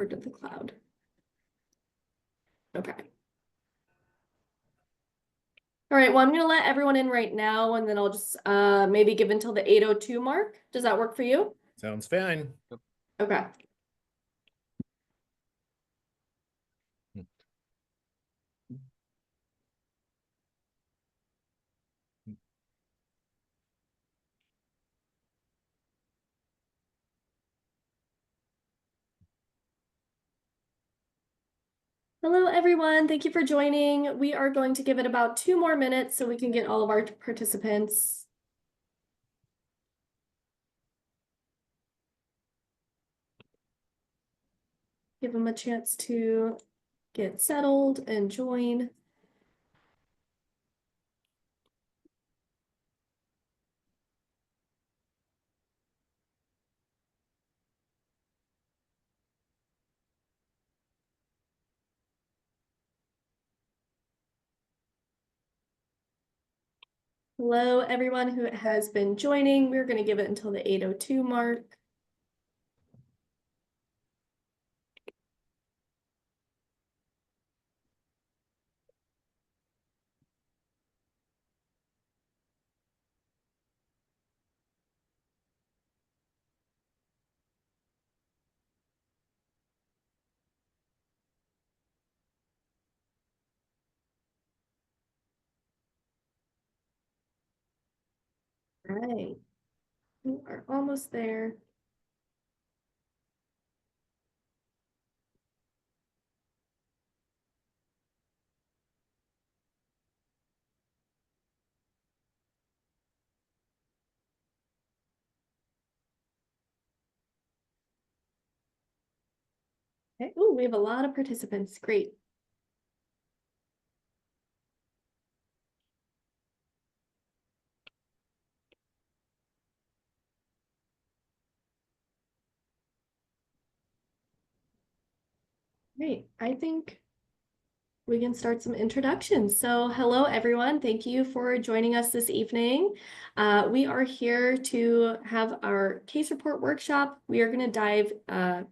or to the cloud. Okay. All right, well, I'm gonna let everyone in right now, and then I'll just maybe give until the 8:02 mark. Does that work for you? Sounds fine. Okay. Hello, everyone. Thank you for joining. We are going to give it about 2 more minutes so we can get all of our participants. Give them a chance to get settled and join. Hello, everyone who has been joining. We're going to give it until the 8:02 mark. All right, we are almost there. Okay. Oh, we have a lot of participants. Great. Great. I think we can start some introductions. So hello, everyone. Thank you for joining us this evening. We are here to have our case report workshop. We are going to dive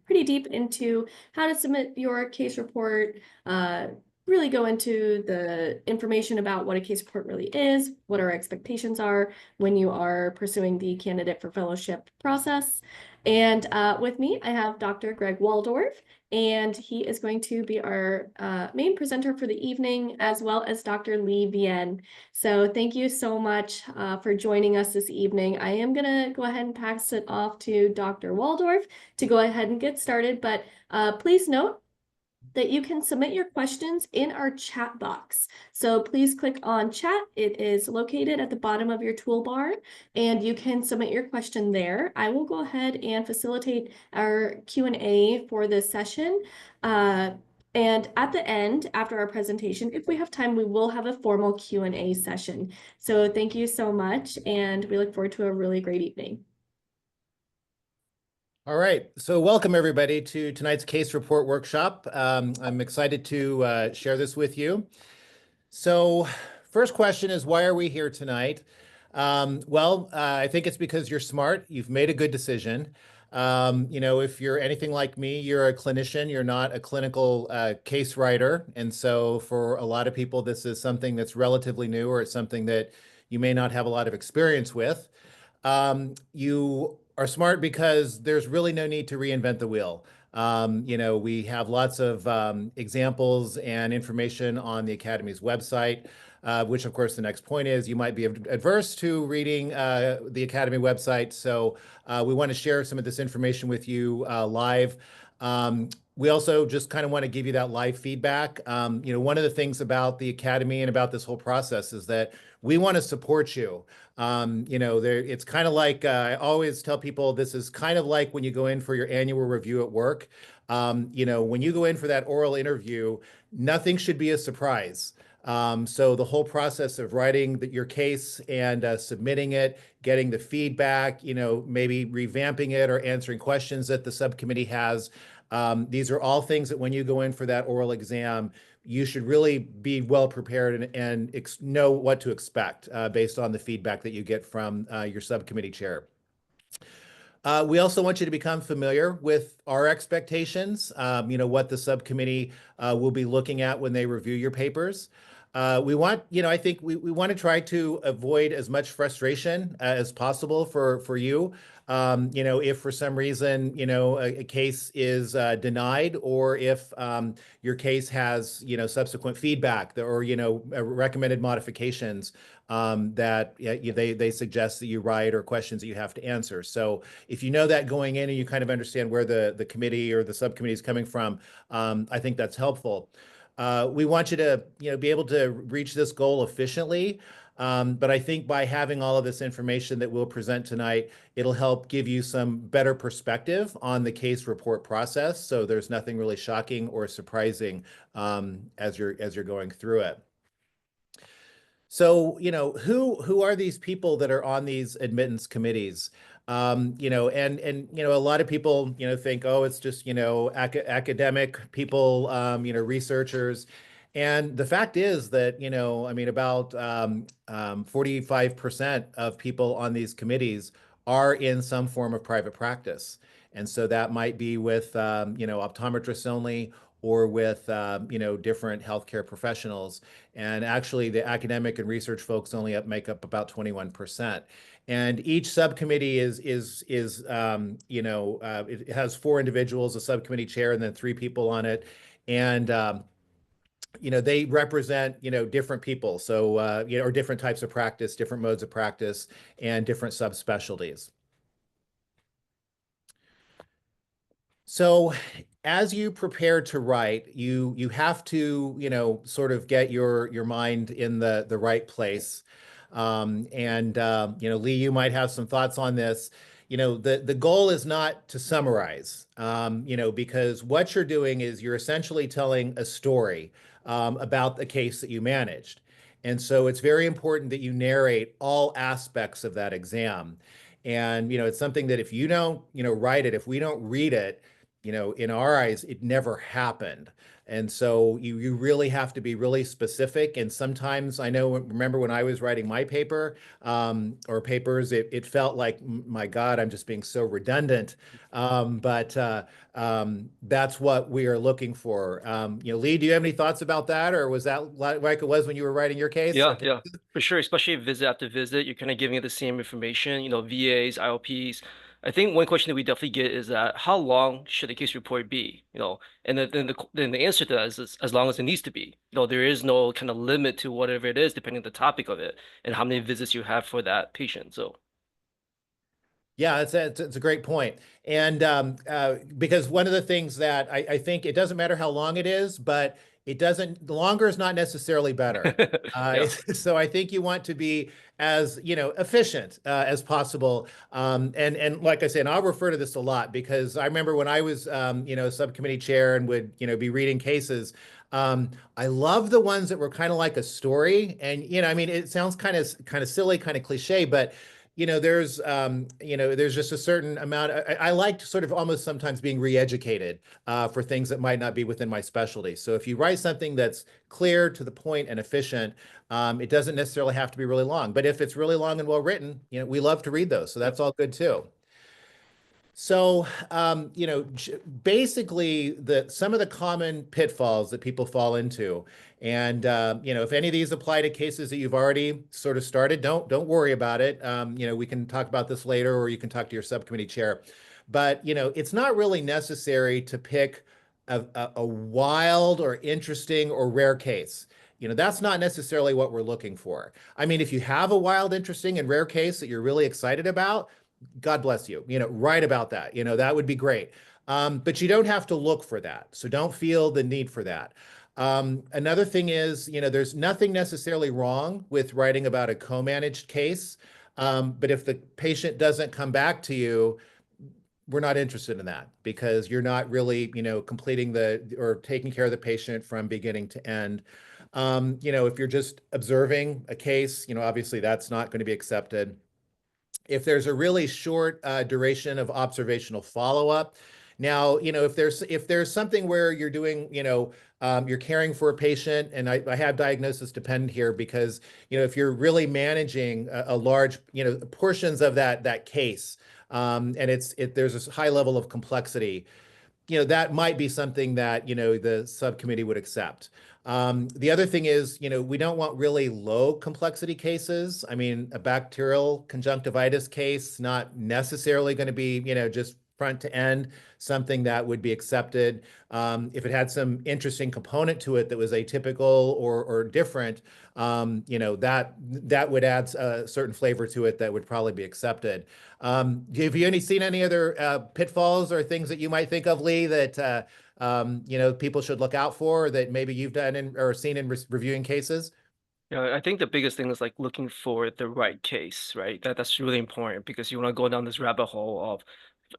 pretty deep into how to submit your case report, really go into the information about what a case report really is, what our expectations are when you are pursuing the candidate for fellowship process. And with me, I have Dr. Greg Waldorf, and he is going to be our main presenter for the evening, as well as Dr. Vien. So thank you so much for joining us this evening. I am going to go ahead and pass it off to Dr. Waldorf to go ahead and get started, but please note that you can submit your questions in our chat box. So please click on chat. It is located at the bottom of your toolbar, and you can submit your question there. I will go ahead and facilitate our Q&A for this session. And at the end, after our presentation, if we have time, we will have a formal Q&A session. So thank you so much, and we look forward to a really great evening. All right, so welcome everybody to tonight's case report workshop. I'm excited to share this with you. So first question is, why are we here tonight? I think it's because you're smart. You've made a good decision. If you're anything like me, you're a clinician, you're not a clinical case writer. And so for a lot of people, this is something that's relatively new, or it's something that you may not have a lot of experience with. You are smart because there's really no need to reinvent the wheel. We have lots of examples and information on the Academy's website, which of course the next point is you might be adverse to reading the Academy website. So we want to share some of this information with you live. We also just kind of want to give you that live feedback. One of the things about the Academy and about this whole process is that we want to support you. It's kind of like, I always tell people, this is kind of like when you go in for your annual review at work. When you go in for that oral interview, nothing should be a surprise. So the whole process of writing your case and submitting it, getting the feedback, maybe revamping it or answering questions that the subcommittee has. These are all things that when you go in for that oral exam, you should really be well prepared and know what to expect based on the feedback that you get from your subcommittee chair. We also want you to become familiar with our expectations, what the subcommittee will be looking at when they review your papers. I think we want to try to avoid as much frustration as possible for you. If for some reason, a case is denied, or if your case has, subsequent feedback or, recommended modifications that they suggest that you write, or questions that you have to answer. So if you know that going in and you kind of understand where the committee or the subcommittee is coming from, I think that's helpful. We want you to, be able to reach this goal efficiently. But I think by having all of this information that we'll present tonight, it'll help give you some better perspective on the case report process. So there's nothing really shocking or surprising as you're going through it. So, who are these people that are on these admittance committees? A lot of people, think, oh, it's just, academic people, researchers. And the fact is that, about 45% of people on these committees are in some form of private practice. And so that might be with, optometrists only, or with, different healthcare professionals. And actually, the academic and research folks only make up about 21%. And each subcommittee it has four individuals, a subcommittee chair, and then three people on it. And they represent, different people. So, or different types of practice, different modes of practice, and different subspecialties. So as you prepare to write, you have to, sort of get your mind in the right place. Lee, you might have some thoughts on this. The goal is not to summarize, because what you're doing is you're essentially telling a story about the case that you managed. And so it's very important that you narrate all aspects of that exam. And, it's something that if you don't, write it, if we don't read it, in our eyes, it never happened. And so you really have to be really specific. And sometimes remember when I was writing my paper or papers, it felt like, my God, I'm just being so redundant. That's what we are looking for. Lee, do you have any thoughts about that? Or was that like it was when you were writing your case? Yeah, yeah, for sure. Especially visit after visit, you're kind of giving it the same information, VAs, IOPs. I think one question that we definitely get is that how long should the case report be? And then the answer to that is as long as it needs to be. There is no kind of limit to whatever it is, depending on the topic of it and how many visits you have for that patient. So. Yeah, it's a great point. And because one of the things that I think it doesn't matter how long it is, but the longer is not necessarily better. Yeah. So I think you want to be as, efficient as possible. And like I said, and I'll refer to this a lot because I remember when I was, subcommittee chair and would, be reading cases. I love the ones that were kind of like a story. And, it sounds kind of silly, kind of cliche, but there's just a certain amount. I like sort of almost sometimes being re-educated for things that might not be within my specialty. So if you write something that's clear, to the point, and efficient, it doesn't necessarily have to be really long. But if it's really long and well written, we love to read those. So that's all good too. So, basically some of the common pitfalls that people fall into, and if any of these apply to cases that you've already sort of started, don't worry about it. We can talk about this later, or you can talk to your subcommittee chair. But, it's not really necessary to pick a wild or interesting or rare case. That's not necessarily what we're looking for. I mean, if you have a wild, interesting, and rare case that you're really excited about, God bless you, write about that. That would be great. But you don't have to look for that. So don't feel the need for that. Another thing is, there's nothing necessarily wrong with writing about a co-managed case. But if the patient doesn't come back to you, we're not interested in that because you're not really, completing or taking care of the patient from beginning to end. If you're just observing a case, obviously that's not going to be accepted. If there's a really short duration of observational follow-up. Now, if there's something where you're doing, you're caring for a patient, and I have diagnosis dependent here because, if you're really managing a large, portions of that case, and there's a high level of complexity, that might be something that, the subcommittee would accept. The other thing is, we don't want really low complexity cases. I mean, a bacterial conjunctivitis case, not necessarily going to be, just front to end, something that would be accepted. If it had some interesting component to it that was atypical or different, that would add a certain flavor to it that would probably be accepted. Have you seen any other pitfalls or things that you might think of, Lee, that people should look out for, or that maybe you've done or seen in reviewing cases? Yeah, I think the biggest thing is like looking for the right case, right? That's really important because you want to go down this rabbit hole of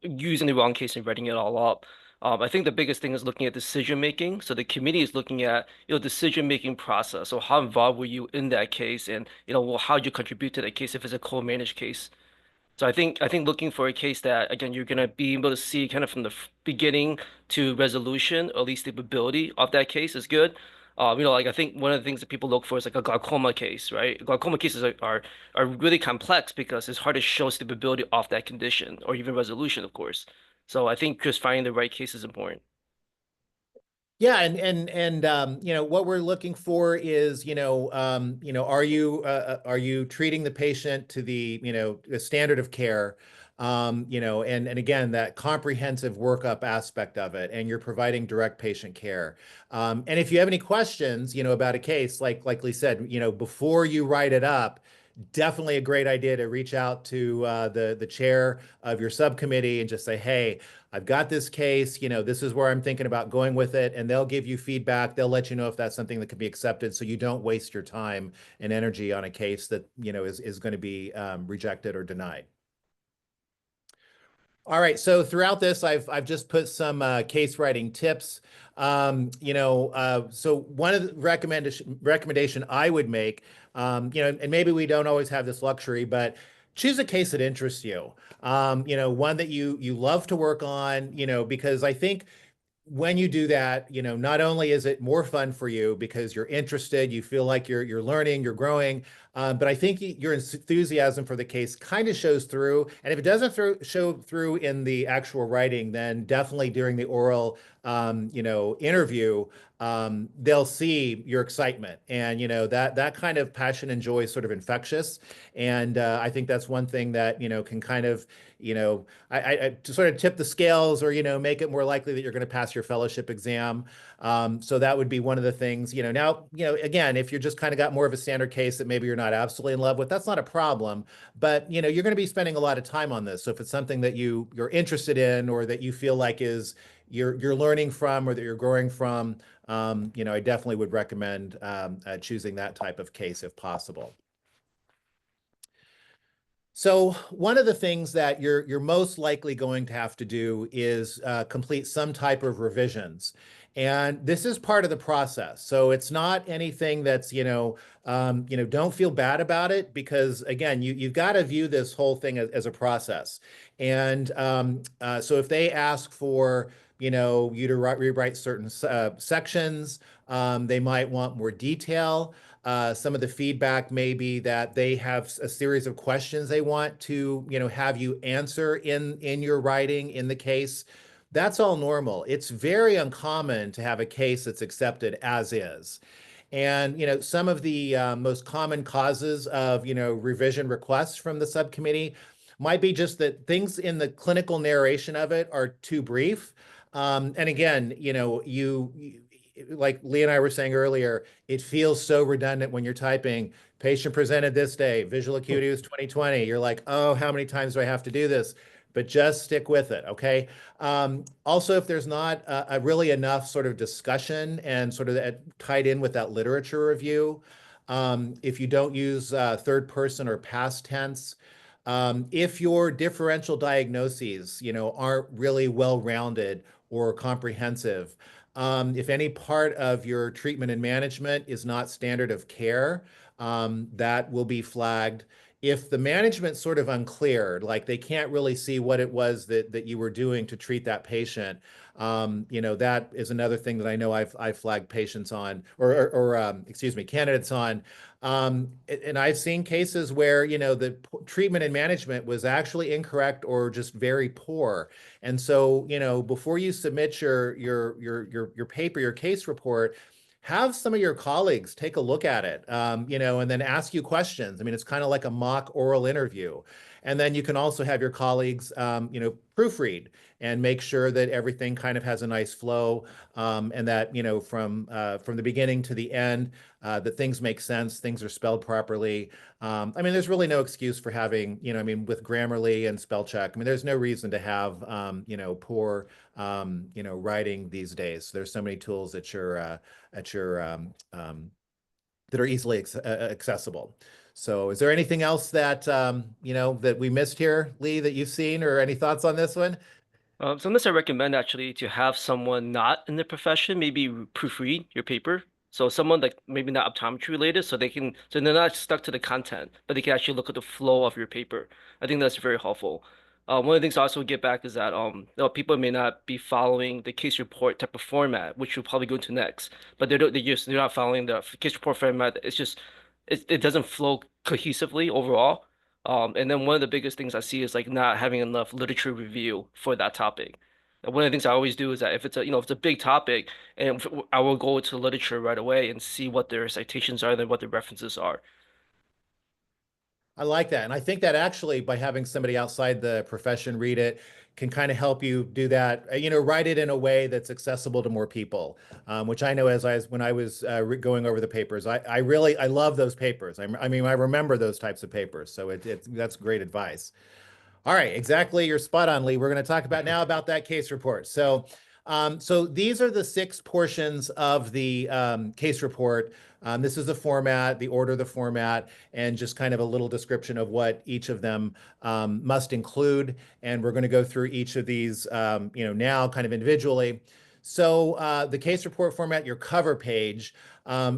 using the wrong case and writing it all up. I think the biggest thing is looking at decision making. So the committee is looking at, decision making process. So how involved were you in that case, and well, how did you contribute to that case if it's a co-managed case? So I think looking for a case that again you're gonna be able to see kind of from the beginning to resolution, or at least the ability of that case is good. Like I think one of the things that people look for is like a glaucoma case, right? Glaucoma cases are really complex because it's hard to show stability of that condition or even resolution, of course. So I think just finding the right case is important. Yeah, and what we're looking for is, are you treating the patient to the standard of care, and again, that comprehensive workup aspect of it, and you're providing direct patient care. And if you have any questions, about a case, like Lee said, before you write it up, definitely a great idea to reach out to the chair of your subcommittee and just say, hey, I've got this case, this is where I'm thinking about going with it. And they'll give you feedback. They'll let you know if that's something that can be accepted, so you don't waste your time and energy on a case that, is going to be rejected or denied. All right, so throughout this, I've just put some case writing tips. So one of the recommendation I would make, and maybe we don't always have this luxury, but choose a case that interests you. One that you love to work on, because I think when you do that, not only is it more fun for you because you're interested, you feel like you're learning, you're growing, but I think your enthusiasm for the case kind of shows through. And if it doesn't show through in the actual writing, then definitely during the oral, interview, they'll see your excitement, and that kind of passion and joy is sort of infectious. And I think that's one thing that can kind of I to sort of tip the scales, or make it more likely that you're going to pass your fellowship exam. So that would be one of the things. Now, again, if you're just kind of got more of a standard case that maybe you're not absolutely in love with, that's not a problem. But you're going to be spending a lot of time on this. So if it's something that you're interested in, or that you feel like you're learning from, or that you're growing from, I definitely would recommend choosing that type of case if possible. So one of the things that you're most likely going to have to do is complete some type of revisions. And this is part of the process. So it's not anything that's, don't feel bad about it, because again, you've got to view this whole thing as a process. And so if they ask for, you to rewrite certain sections, they might want more detail. Some of the feedback may be that they have a series of questions they want to, have you answer in your writing in the case. That's all normal. It's very uncommon to have a case that's accepted as is. And some of the most common causes of revision requests from the subcommittee might be just that things in the clinical narration of it are too brief. And again, like Lee and I were saying earlier, it feels so redundant when you're typing patient presented this day, visual acuity was 20/20. You're like, oh, how many times do I have to do this? But just stick with it, okay? Also, if there's not a really enough sort of discussion and sort of that tied in with that literature review, if you don't use third person or past tense, if your differential diagnoses, aren't really well-rounded or comprehensive, if any part of your treatment and management is not standard of care, that will be flagged. if the management's sort of unclear, like they can't really see what it was that you were doing to treat that patient, that is another thing that I know I've flagged patients on, or excuse me, candidates on. And I've seen cases where, the treatment and management was actually incorrect or just very poor. And so, before you submit your paper, your case report, have some of your colleagues take a look at it, and then ask you questions. I mean, it's kind of like a mock oral interview. And then you can also have your colleagues, proofread and make sure that everything kind of has a nice flow, and that, from the beginning to the end, that things make sense, things are spelled properly. I mean, there's really no excuse for having, with Grammarly and spell check. I mean, there's no reason to have, poor, writing these days. There's so many tools at your that are easily accessible. So, is there anything else that that we missed here, Lee, that you've seen, or any thoughts on this one? Sometimes I recommend actually to have someone not in the profession maybe proofread your paper. So someone like maybe not optometry related, so they're not stuck to the content, but they can actually look at the flow of your paper. I think that's very helpful. One of the things I also get back is that people may not be following the case report type of format, which we'll probably go into next, but they're not following the case report format. It doesn't flow cohesively overall. And then one of the biggest things I see is like not having enough literature review for that topic. And one of the things I always do is that if it's a big topic, and I will go to literature right away and see what their citations are and what their references are. I like that. And I think that actually by having somebody outside the profession read it can kind of help you do that, write it in a way that's accessible to more people, which I know when I was going over the papers, I love those papers. I mean, I remember those types of papers. So that's great advice. All right, exactly. You're spot on, Lee. We're going to talk about that case report. So these are the 6 portions of the case report. This is the format, the order of the format, and just kind of a little description of what each of them must include. And we're going to go through each of these, now kind of individually. So the case report format, your cover page,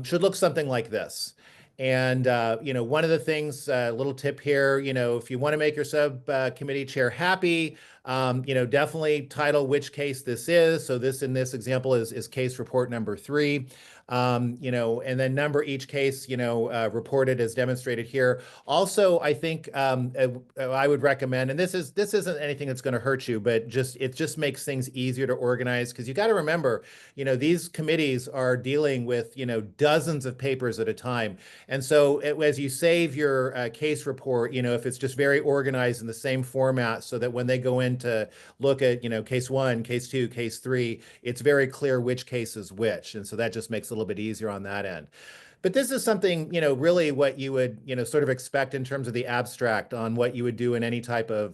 should look something like this. And, one of the things, a little tip here, if you want to make your subcommittee chair happy, definitely title which case this is. So this in this example is case report number 3. And then number each case, reported as demonstrated here. Also, I think I would recommend, and this isn't anything that's going to hurt you, but it just makes things easier to organize, because you got to remember, these committees are dealing with, dozens of papers at a time. And so as you save your case report, if it's just very organized in the same format, so that when they go in to look at, case 1, case 2, case 3, it's very clear which case is which. And so that just makes it a little bit easier on that end. But this is something, really what you would, sort of expect in terms of the abstract on what you would do in any type of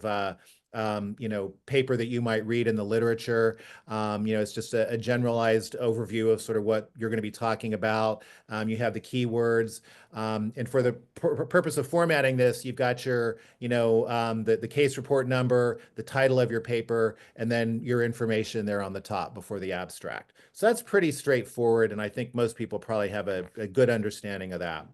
paper that you might read in the literature. It's just a generalized overview of sort of what you're going to be talking about. You have the keywords, and for the purpose of formatting this, you've got your, the case report number, the title of your paper, and then your information there on the top before the abstract. So that's pretty straightforward, and I think most people probably have a good understanding of that.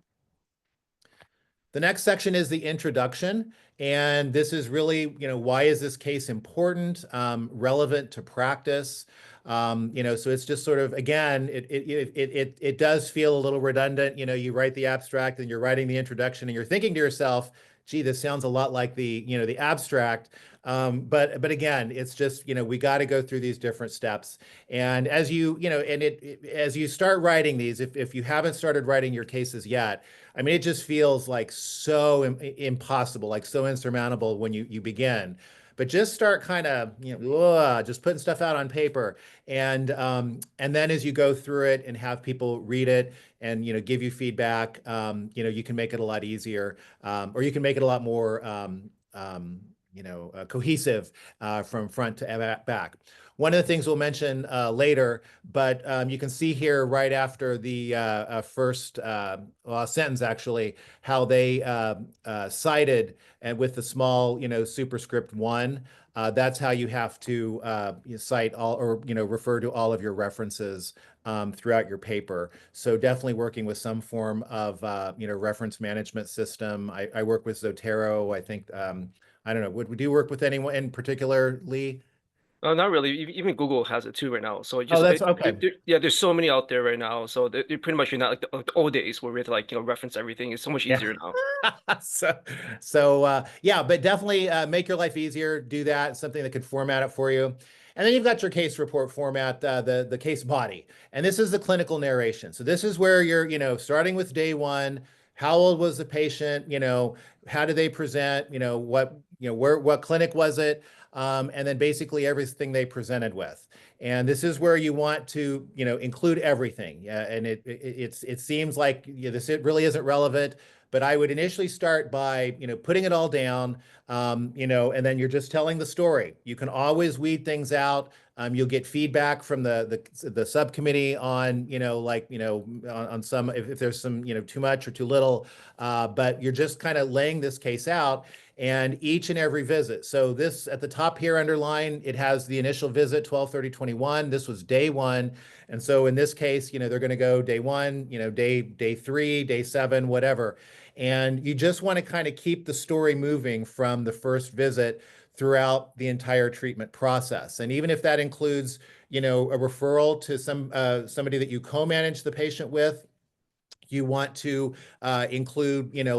The next section is the introduction, and this is really, why is this case important, relevant to practice? So it's just sort of, again, it does feel a little redundant. You write the abstract and you're writing the introduction and you're thinking to yourself, gee, this sounds a lot like the abstract. But again, it's just, we got to go through these different steps. And as as you start writing these, if you haven't started writing your cases yet, I mean, it just feels like so impossible, like so insurmountable when you begin. But just start kind of, just putting stuff out on paper, and then as you go through it and have people read it and give you feedback, you can make it a lot easier, or you can make it a lot more cohesive from front to back. one of the things we'll mention later, but you can see here right after the first sentence, actually, how they cited and with the small, superscript one. That's how you have to cite all or refer to all of your references throughout your paper. So definitely working with some form of reference management system. I work with Zotero. I think I don't know. Would you work with anyone in particular, Lee? Not really. Even Google has it too right now. So Oh, that's okay. yeah, there's so many out there right now. So they're pretty much you're not like the old days where we had to like reference everything. It's so much Yeah. easier now. So yeah, but definitely make your life easier. Do that. Something that could format it for you. And then you've got your case report format, the case body. And this is the clinical narration. So this is where you're, starting with day one. How old was the patient? How did they present? What clinic was it? And then basically everything they presented with. And this is where you want to, include everything. And it seems like this it really isn't relevant, but I would initially start by, putting it all down, and then you're just telling the story. You can always weed things out. You'll get feedback from the subcommittee on, on some if there's some, too much or too little. But you're just kind of laying this case out and each and every visit. So this at the top here underlined, it has the initial visit 12/30/21. This was day one. And so in this case, they're going to go day one, day 3, day 7, whatever. And you just want to kind of keep the story moving from the first visit throughout the entire treatment process. And even if that includes, a referral to somebody that you co-manage the patient with, you want to include, any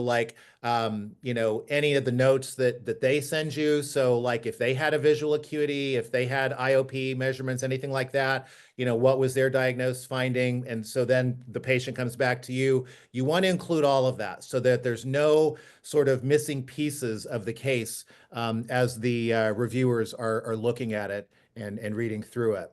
of the notes that they send you. So like if they had a visual acuity, if they had IOP measurements, anything like that, what was their diagnosed finding? And so then the patient comes back to you. You want to include all of that so that there's no sort of missing pieces of the case as the reviewers are looking at it and reading through it.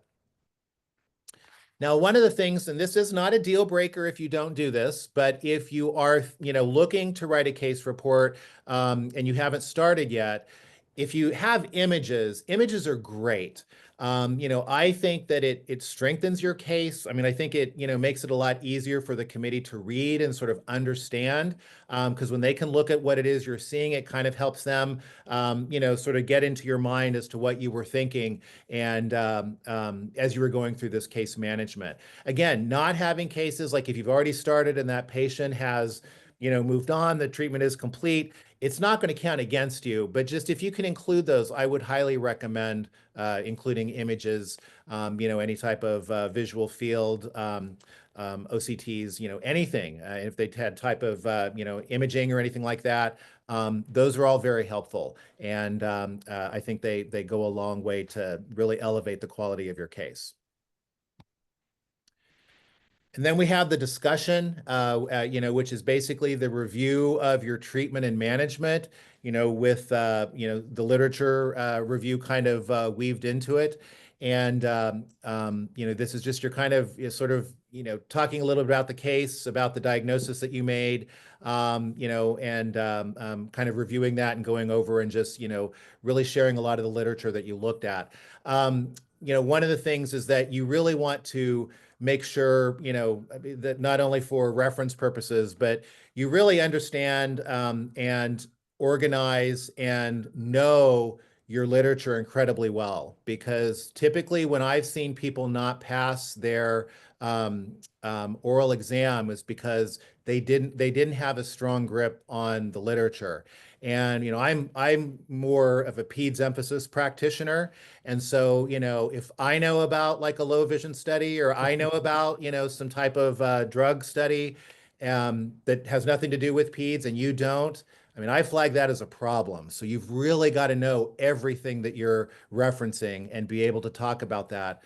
Now, one of the things, and this is not a deal breaker if you don't do this, but if you are, looking to write a case report and you haven't started yet, if you have images, images are great. I think that it strengthens your case. I mean, I think it, makes it a lot easier for the committee to read and sort of understand, because when they can look at what it is you're seeing, it kind of helps them, sort of get into your mind as to what you were thinking and as you were going through this case management. Again, not having cases like if you've already started and that patient has, moved on, the treatment is complete, it's not going to count against you. But just if you can include those, I would highly recommend including images, any type of visual field, OCTs, anything. If they had type of, imaging or anything like that, those are all very helpful. And I think they go a long way to really elevate the quality of your case. And then we have the discussion, which is basically the review of your treatment and management, with, the literature review kind of weaved into it. And, this is just your kind of sort of, talking a little bit about the case, about the diagnosis that you made, and kind of reviewing that and going over and just, really sharing a lot of the literature that you looked at. One of the things is that you really want to make sure, that not only for reference purposes, but you really understand and organize and know your literature incredibly well. Because typically when I've seen people not pass their oral exam is because they didn't have a strong grip on the literature. And I'm more of a peds emphasis practitioner. And so, if I know about like a low vision study or I know about, some type of drug study that has nothing to do with peds and you don't, I mean, I flag that as a problem. So you've really got to know everything that you're referencing and be able to talk about that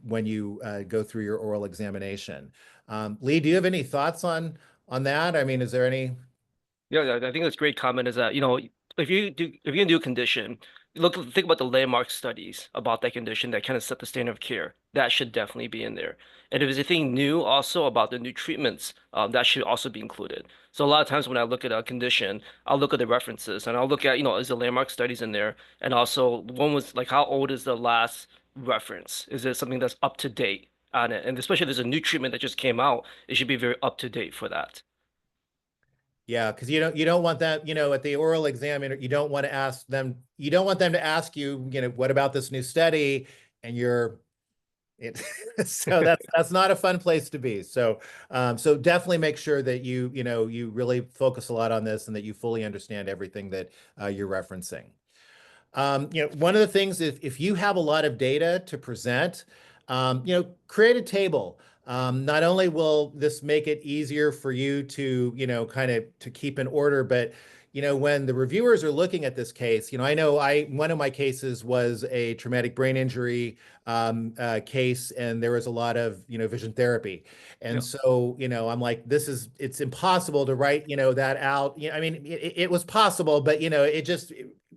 when you go through your oral examination. Lee, do you have any thoughts on that? I mean, is there any? Yeah, I think that's a great comment is that, if you can do a condition, think about the landmark studies about that condition that kind of set the standard of care. That should definitely be in there. And if there's anything new also about the new treatments, that should also be included. So a lot of times when I look at a condition, I'll look at the references and I'll look at, is the landmark studies in there? And also one was like, how old is the last reference? Is it something that's up to date on it? And especially if there's a new treatment that just came out, it should be very up to date for that. Yeah, because you don't want that, at the oral exam, you don't want to ask them, you don't want them to ask you, what about this new study? And you're it so that's not a fun place to be. So definitely make sure that you really focus a lot on this and that you fully understand everything that you're referencing. One of the things, if you have a lot of data to present, create a table. Not only will this make it easier for you to, kind of to keep in order, but when the reviewers are looking at this case, I know one of my cases was a traumatic brain injury case, and there was a lot of, vision therapy. And Yeah. so, I'm like, it's impossible to write, that out. I mean, it was possible, but,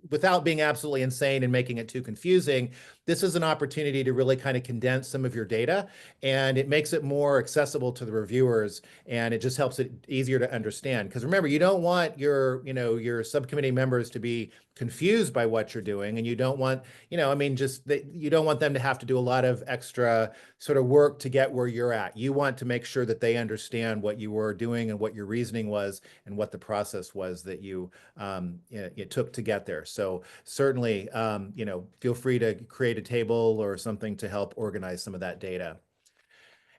without being absolutely insane and making it too confusing, this is an opportunity to really kind of condense some of your data, and it makes it more accessible to the reviewers, and it just helps it easier to understand. Because remember, you don't want your subcommittee members to be confused by what you're doing, and you don't want, I mean, you don't want them to have to do a lot of extra sort of work to get where you're at. You want to make sure that they understand what you were doing and what your reasoning was and what the process was that it took to get there. So certainly, feel free to create a table or something to help organize some of that data.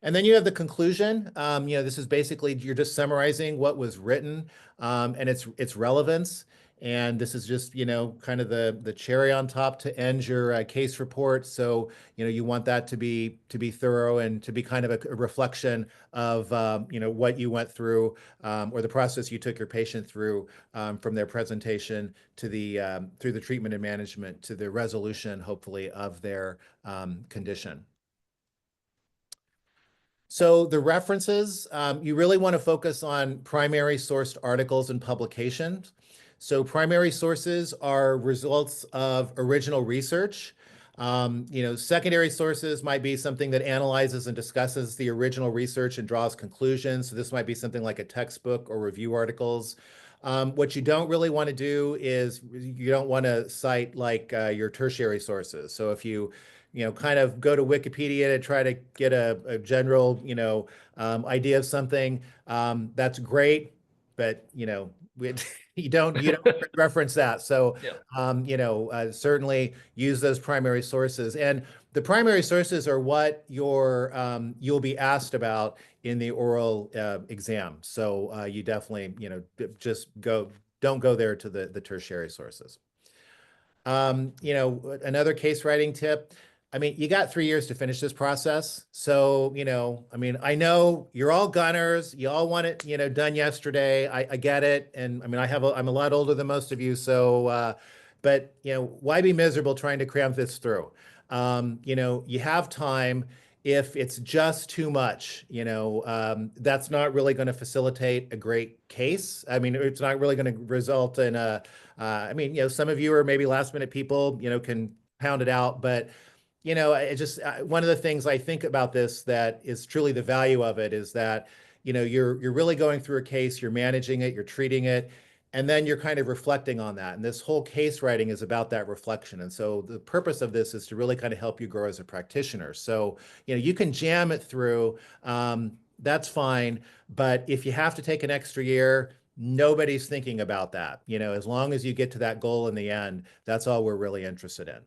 And then you have the conclusion. This is basically, you're just summarizing what was written, and its relevance. And this is just, kind of the cherry on top to end your case report. So, you want that to be thorough and to be kind of a reflection of, what you went through, or the process you took your patient through, from their presentation to through the treatment and management to the resolution, hopefully, of their condition. So the references, you really want to focus on primary sourced articles and publications. So primary sources are results of original research. Secondary sources might be something that analyzes and discusses the original research and draws conclusions. So this might be something like a textbook or review articles. What you don't really want to do is you don't want to cite like your tertiary sources. So if you kind of go to Wikipedia to try to get a general, idea of something. That's great, but you don't reference that. So, Yeah. certainly use those primary sources. And the primary sources are what you'll be asked about in the oral exam. So you definitely, don't go there to the tertiary sources. Another case writing tip. I mean, you got 3 years to finish this process. So, I mean, I know you're all gunners. You all want it, done yesterday. I get it. And I mean, I'm a lot older than most of you. So, but, why be miserable trying to cram this through? You have time. If it's just too much, that's not really going to facilitate a great case. I mean, it's not really going to result in I mean, some of you are maybe last minute people, can pound it out, but one of the things I think about this that is truly the value of it is that, you're really going through a case, you're managing it, you're treating it, and then you're kind of reflecting on that. And this whole case writing is about that reflection. And so the purpose of this is to really kind of help you grow as a practitioner. So, you can jam it through, that's fine. But if you have to take an extra year, nobody's thinking about that. As long as you get to that goal in the end, that's all we're really interested in.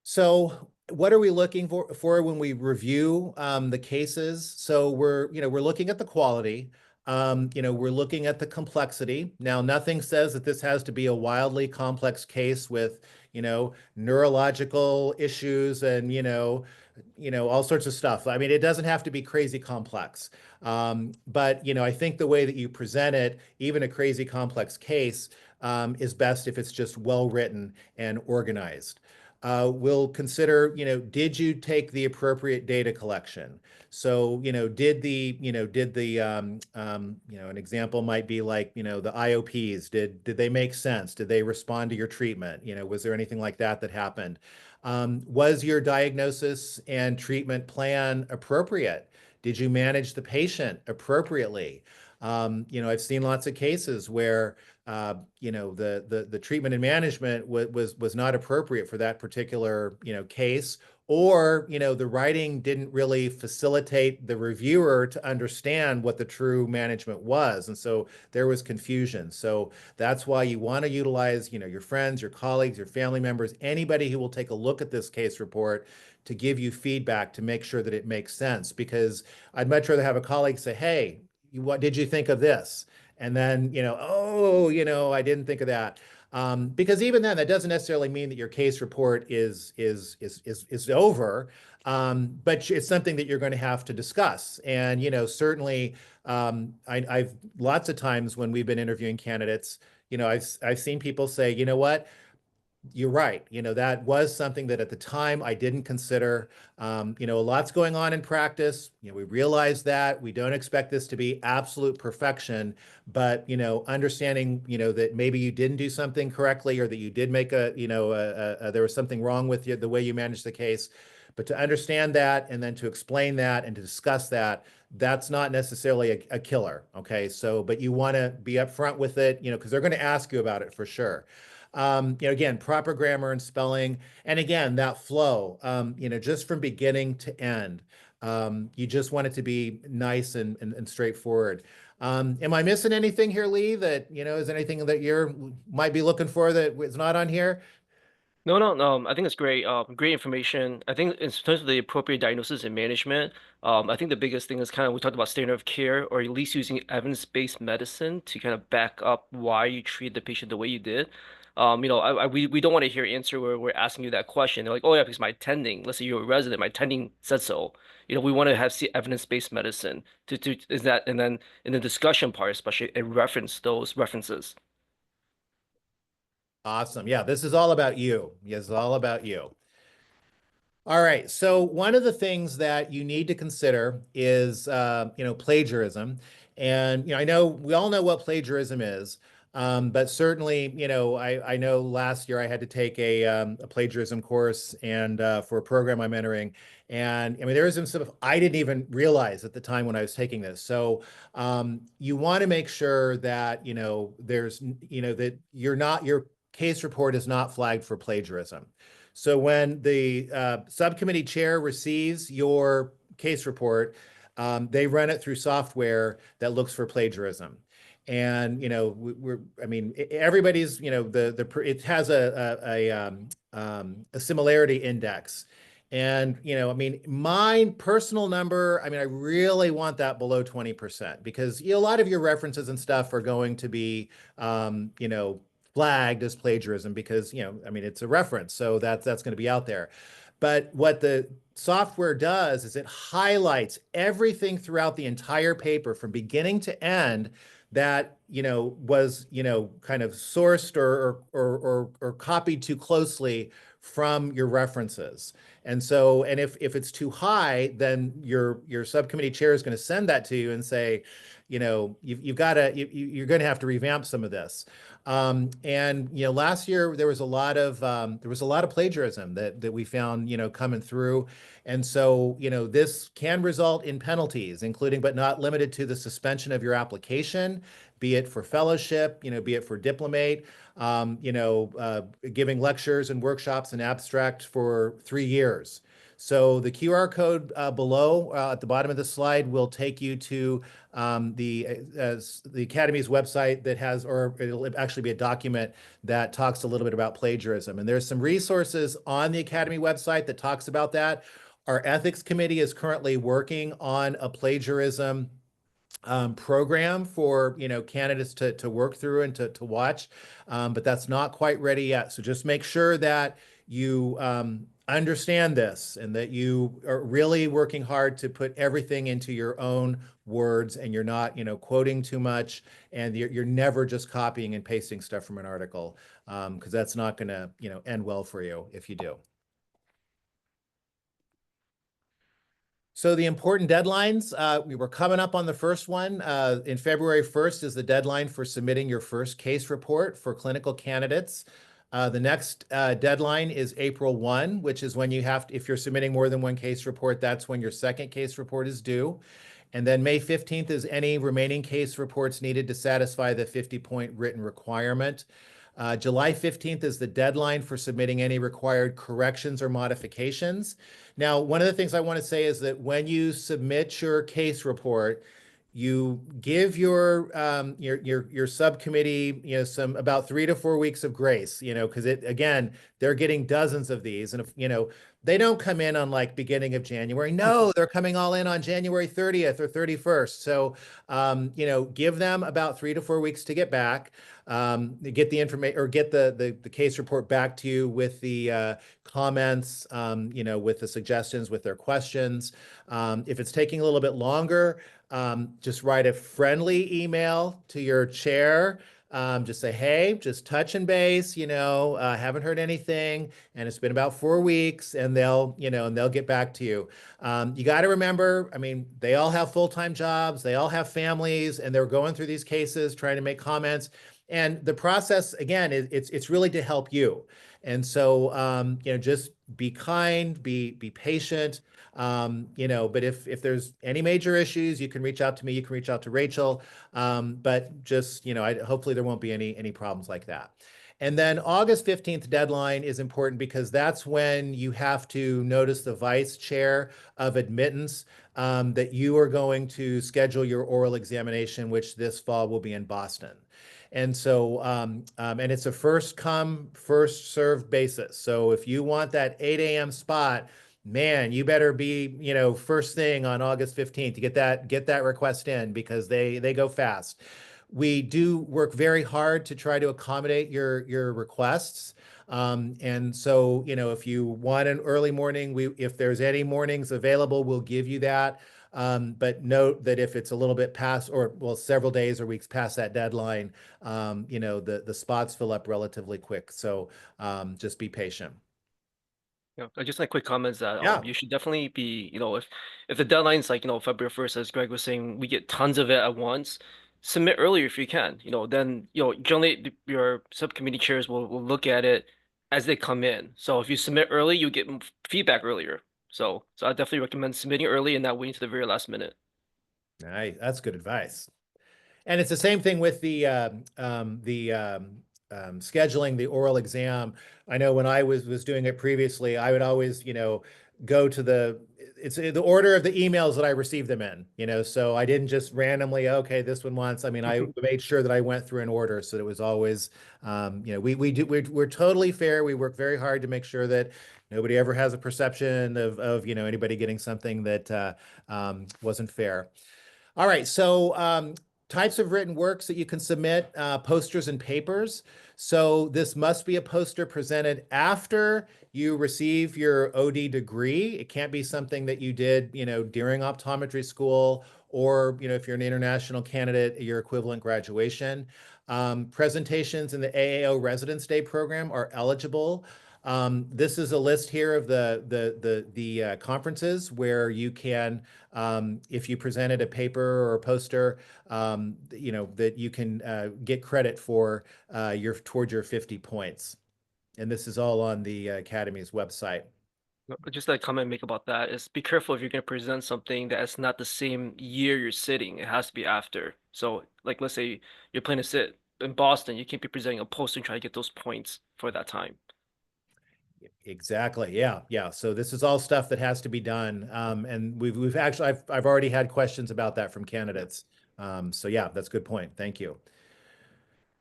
So what are we looking for when we review the cases? So we're looking at the quality. We're looking at the complexity. Now, nothing says that this has to be a wildly complex case with, neurological issues and, all sorts of stuff. I mean, it doesn't have to be crazy complex. But, I think the way that you present it, even a crazy complex case, is best if it's just well written and organized. We'll consider, did you take the appropriate data collection? So, an example might be like, the IOPs, did they make sense? Did they respond to your treatment? Was there anything like that happened? Was your diagnosis and treatment plan appropriate? Did you manage the patient appropriately? I've seen lots of cases where the treatment and management was not appropriate for that particular case, or the writing didn't really facilitate the reviewer to understand what the true management was, and so there was confusion. So that's why you want to utilize your friends, your colleagues, your family members, anybody who will take a look at this case report to give you feedback to make sure that it makes sense. Because I'd much rather have a colleague say, hey, what did you think of this? And then, oh, I didn't think of that. Because even then, that doesn't necessarily mean that your case report is over, but it's something that you're going to have to discuss. And certainly, I've lots of times when we've been interviewing candidates, I've seen people say, you know what, you're right. That was something that at the time I didn't consider. A lot's going on in practice. We realize that we don't expect this to be absolute perfection, but, understanding, that maybe you didn't do something correctly, or that you did make there was something wrong with the way you managed the case. But to understand that, and then to explain that and to discuss that, that's not necessarily a killer. Okay. So, but you want to be upfront with it, because they're going to ask you about it for sure. Again, proper grammar and spelling, and again, that flow, just from beginning to end. You just want it to be nice and straightforward. Am I missing anything here, Lee, that, is anything that you might be looking for that is not on here? No, no, no. I think it's great. Great information. I think in terms of the appropriate diagnosis and management, I think the biggest thing is kind of we talked about standard of care, or at least using evidence-based medicine to kind of back up why you treat the patient the way you did. We don't want to hear an answer where we're asking you that question. They're like, oh yeah, because my attending, let's say you're a resident, my attending said so. We want to have see evidence-based medicine to is that, and then in the discussion part, especially, and reference those references. Awesome. Yeah, this is all about you. Yes, it's all about you. All right. So one of the things that you need to consider is, plagiarism. And, I know we all know what plagiarism is, but certainly, I know last year I had to take a plagiarism course, and for a program I'm entering. And I mean, there was some stuff I didn't even realize at the time when I was taking this. So you want to make sure that, that your case report is not flagged for plagiarism. So when the subcommittee chair receives your case report, they run it through software that looks for plagiarism. And everybody's it has a similarity index. And my personal number, I really want that below 20%, because a lot of your references and stuff are going to be flagged as plagiarism, because it's a reference, so that's going to be out there. But what the software does is it highlights everything throughout the entire paper from beginning to end that was kind of sourced or copied too closely from your references. And so, and if it's too high, then your subcommittee chair is going to send that to you and say, you're going to have to revamp some of this. And last year there was a lot of plagiarism that we found coming through, and so this can result in penalties, including but not limited to the suspension of your application, be it for fellowship, be it for diplomate, giving lectures and workshops and abstract for 3 years. So the QR code below at the bottom of the slide will take you to the Academy's website that has, or it'll actually be a document that talks a little bit about plagiarism. And there's some resources on the Academy website that talks about that. Our ethics committee is currently working on a plagiarism program for candidates to work through and to watch, but that's not quite ready yet. So just make sure that you understand this, and that you are really working hard to put everything into your own words, and you're not quoting too much, and you're never just copying and pasting stuff from an article, because that's not going to end well for you if you do. So the important deadlines, we were coming up on the first one. In February 1st is the deadline for submitting your first case report for clinical candidates. The next deadline is April 1, which is when you have to, if you're submitting more than one case report, that's when your second case report is due. And then May 15th is any remaining case reports needed to satisfy the 50-point written requirement. July 15th is the deadline for submitting any required corrections or modifications. Now, one of the things I want to say is that when you submit your case report, you give your subcommittee, some about 3 to 4 weeks of grace, because they're getting dozens of these, and if they don't come in on like beginning of January. No, they're coming all in on January 30th or 31st. So, give them about 3 to 4 weeks to get back, get the information or get the case report back to you with the comments, with the suggestions, with their questions. If it's taking a little bit longer, just write a friendly email to your chair. Just say, hey, just touch and base, haven't heard anything, and it's been about 4 weeks, and they'll get back to you. You got to remember, I mean, they all have full-time jobs, they all have families, and they're going through these cases, trying to make comments. And the process, again, it's really to help you. And so, just be kind, be patient. But if there's any major issues, you can reach out to me, you can reach out to Rachel. But just, hopefully there won't be any problems like that. And then August 15th deadline is important because that's when you have to notice the vice chair of admittance that you are going to schedule your oral examination, which this fall will be in Boston. And so, and it's a first come, first served basis. So if you want that 8 a.m. spot, man, you better be, first thing on August 15th to get that request in, because they go fast. We do work very hard to try to accommodate your requests. And so, if you want an early morning, if there's any mornings available, we'll give you that. But note that if it's a little bit past, or well, several days or weeks past that deadline, the spots fill up relatively quick. So just be patient. Yeah, just like quick comments that Yeah. you should definitely be, if the deadline's like, February 1st, as Greg was saying, we get tons of it at once, submit earlier if you can. Then, generally your subcommittee chairs will look at it as they come in. So if you submit early, you get feedback earlier. So I definitely recommend submitting early and not waiting to the very last minute. Nice. That's good advice. And it's the same thing with the scheduling the oral exam. I know when I was doing it previously, I would always, go to it's the order of the emails that I received them in, so I didn't just randomly, okay, this one wants, I mean, I made sure that I went through an order. So it was always, we're totally fair. We work very hard to make sure that nobody ever has a perception of anybody getting something that wasn't fair. All right, so types of written works that you can submit, posters and papers. So this must be a poster presented after you receive your OD degree. It can't be something that you did, during optometry school, or, if you're an international candidate, your equivalent graduation. Presentations in the AAO Residence Day program are eligible. This is a list here of the conferences where you can, if you presented a paper or a poster, that you can get credit for towards your 50 points. And this is all on the Academy's website. Just a comment make about that is be careful if you're going to present something that's not the same year you're sitting. It has to be after. So, like, let's say you're planning to sit in Boston, you can't be presenting a poster and try to get those points for that time. Exactly. Yeah. Yeah. So this is all stuff that has to be done. And we've actually, I've already had questions about that from candidates. So yeah, that's a good point. Thank you.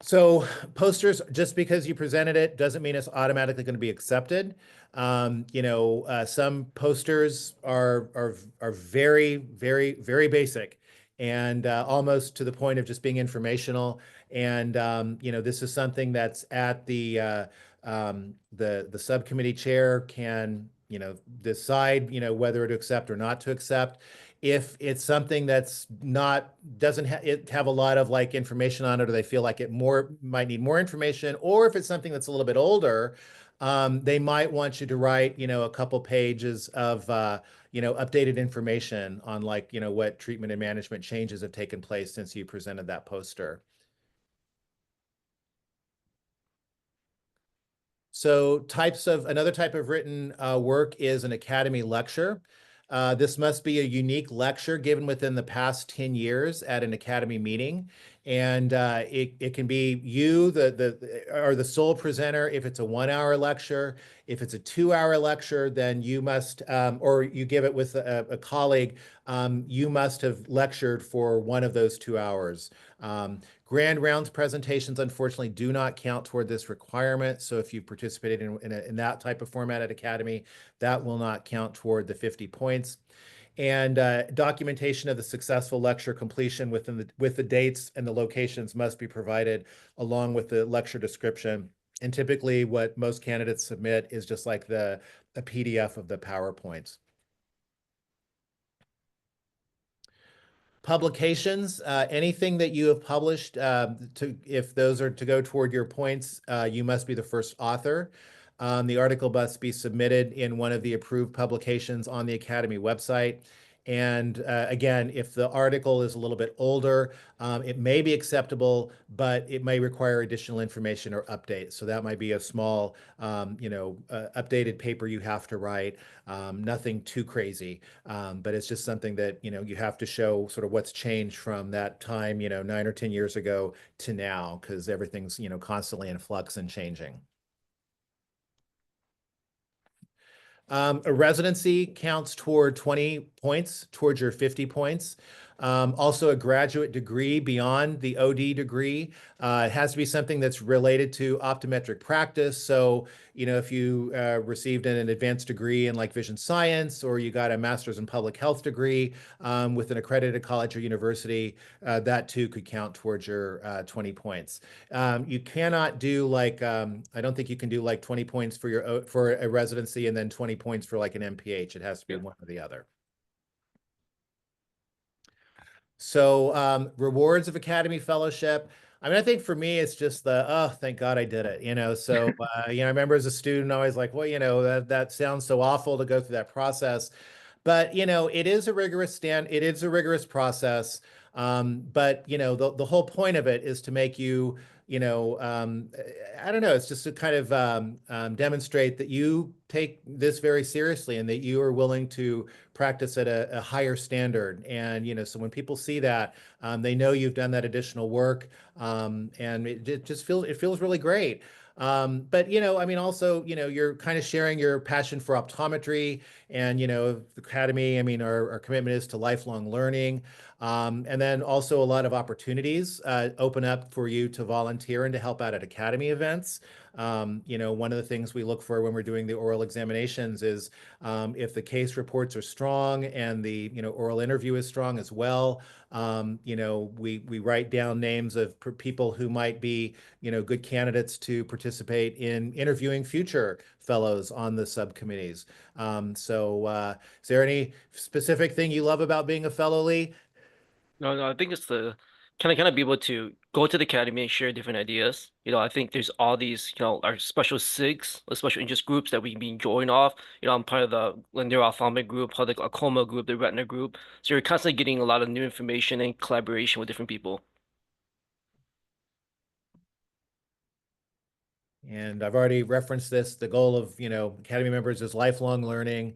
So posters, just because you presented it doesn't mean it's automatically going to be accepted. Some posters are very, very, very basic, and almost to the point of just being informational. And this is something that's at the subcommittee chair can decide whether to accept or not to accept. If it's something that's not doesn't have a lot of like information on it, or they feel like it might need more information, or if it's something that's a little bit older, they might want you to write a couple pages of updated information on like what treatment and management changes have taken place since you presented that poster. So another type of written work is an academy lecture. This must be a unique lecture given within the past 10 years at an academy meeting. And it can be you, or the sole presenter if it's a 1 hour lecture. If it's a 2 hour lecture, then you must, or you give it with a colleague, you must have lectured for one of those 2 hours. Grand rounds presentations, unfortunately, do not count toward this requirement. So if you participated in that type of format at Academy, that will not count toward the 50 points. And documentation of the successful lecture completion with the dates and the locations must be provided along with the lecture description. And typically what most candidates submit is just like a PDF of the PowerPoints. Publications, anything that you have published, if those are to go toward your points, you must be the first author. The article must be submitted in one of the approved publications on the Academy website. And again, if the article is a little bit older, it may be acceptable, but it may require additional information or updates. So that might be a small, updated paper you have to write. Nothing too crazy, but it's just something that, you have to show sort of what's changed from that time, 9 or 10 years ago to now, because everything's, constantly in flux and changing. A residency counts toward 20 points towards your 50 points. Also, a graduate degree beyond the OD degree. It has to be something that's related to optometric practice. So, if you received an advanced degree in like vision science, or you got a master's in public health degree with an accredited college or university, that too could count towards your 20 points. You cannot do like, I don't think you can do like 20 points for a residency and then 20 points for like an MPH. It has to be one or the other. So rewards of Academy Fellowship. I mean, I think for me, it's just oh, thank God I did it, So, I remember as a student, always like, well, that sounds so awful to go through that process. But, it is a rigorous process. But, the whole point of it is to make you, I don't know, it's just to kind of demonstrate that you take this very seriously and that you are willing to practice at a higher standard. And, so when people see that, they know you've done that additional work, and it just feels really great. But, I mean, also, you're kind of sharing your passion for optometry and, the Academy, I mean, our commitment is to lifelong learning. And then also a lot of opportunities open up for you to volunteer and to help out at Academy events. One of the things we look for when we're doing the oral examinations is if the case reports are strong and the oral interview is strong as well. We write down names of people who might be good candidates to participate in interviewing future fellows on the subcommittees. So is there any specific thing you love about being a fellow, Lee? No, I think it's the kind of be able to go to the academy and share different ideas. I think there's all these, our special SIGs, or special interest groups that we can join off. I'm part of the neuro-ophthalmic group, part of the glaucoma group, the retina group. So you're constantly getting a lot of new information and collaboration with different people. And I've already referenced this. The goal of, Academy members is lifelong learning.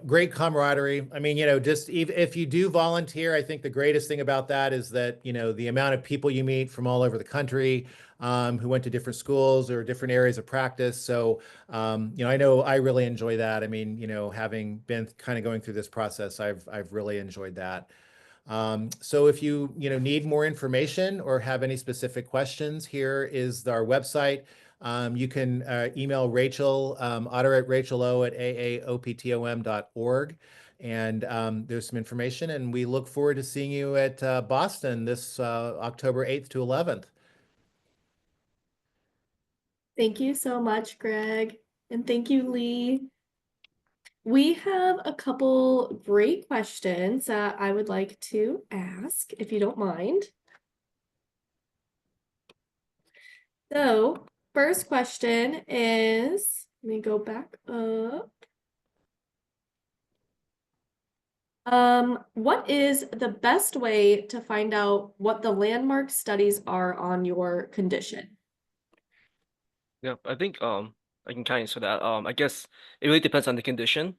Great camaraderie. I mean, just if you do volunteer, I think the greatest thing about that is that, the amount of people you meet from all over the country, who went to different schools or different areas of practice. So, I know I really enjoy that. I mean, having been kind of going through this process, I've really enjoyed that. So if you need more information or have any specific questions, here is our website. You can email Rachel, otter@rachelo@aaoptom.org. And there's some information, and we look forward to seeing you at Boston this October 8th to 11th. Thank you so much, Greg. And thank you, Lee. We have a couple great questions that I would like to ask, if you don't mind. So, first question is, let me go back up. What is the best way to find out what the landmark studies are on your condition? Yeah, I I can kind of answer that. I guess it really depends on the condition.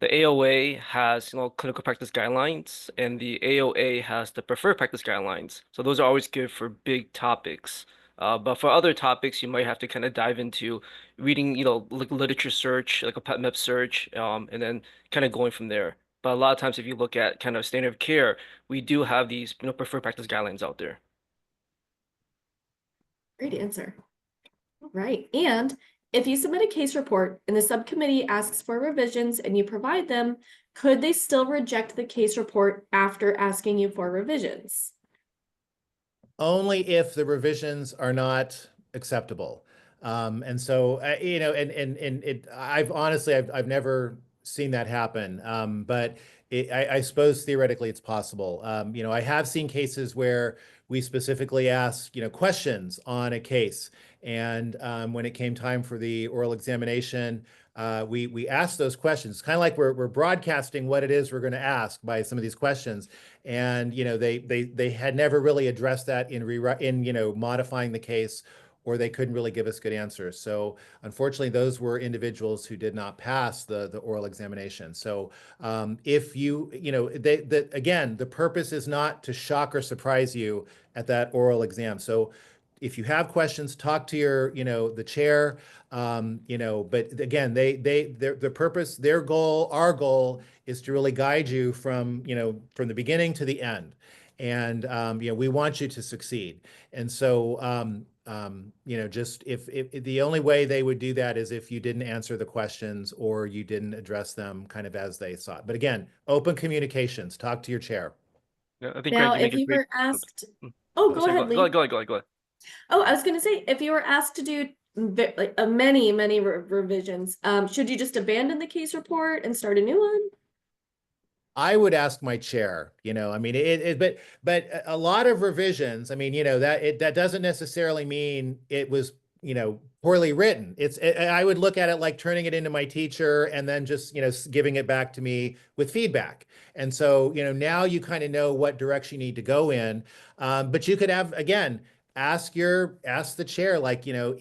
The AOA has, clinical practice guidelines, and the AOA has the preferred practice guidelines. So those are always good for big topics. But for other topics, you might have to kind of dive into reading, like literature search, like a PubMed search, and then kind of going from there. But a lot of times, if you look at kind of standard of care, we do have these, preferred practice guidelines out there. Great answer. All right. And if you submit a case report and the subcommittee asks for revisions and you provide them, could they still reject the case report after asking you for revisions? Only if the revisions are not acceptable. And so, I've honestly, I've never seen that happen. But I suppose theoretically it's possible. I have seen cases where we specifically ask, questions on a case. And when it came time for the oral examination, we asked those questions. Kind of like we're broadcasting what it is we're going to ask by some of these questions. And they had never really addressed that in modifying the case, or they couldn't really give us good answers. So unfortunately, those were individuals who did not pass the oral examination. So if again, the purpose is not to shock or surprise you at that oral exam. So if you have questions, talk to the chair. But again, the purpose, their goal, our goal is to really guide you from the beginning to the end. And we want you to succeed. And so just if the only way they would do that is if you didn't answer the questions or you didn't address them kind of as they thought. But again, open communications, talk to your chair. Yeah, I think Greg, Now, you make if a you great. were asked, oh, go Sorry, ahead, go Lee. ahead, go ahead, go ahead, go ahead. Oh, I was going to say, if you were asked to do like many revisions, should you just abandon the case report and start a new one? I would ask my chair, I mean, but a lot of revisions, I mean, that doesn't necessarily mean it was, poorly written. I would look at it like turning it into my teacher and then just, giving it back to me with feedback. And so, now you kind of know what direction you need to go in. But you could have, again, ask the chair, like, do